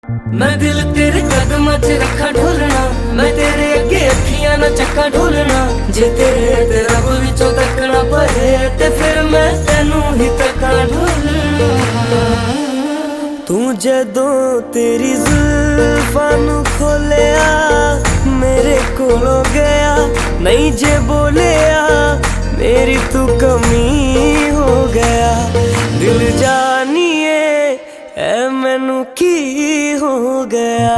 मैं दिल तेरे कदम च रखा ढोलना, मैं तेरे अगे अखियां ना चक्का ढोलना। जे तेरे ते रब विचों तकना पए ते फिर मैं तेनू ही तक्का ढोलना। तू जदों तेरी जुल्फां नू खोलिया मेरे कोलों गया, नहीं जे बोलिया मेरी तू कमी हो गया। दिल जानिए ऐ मैनू की हो गया।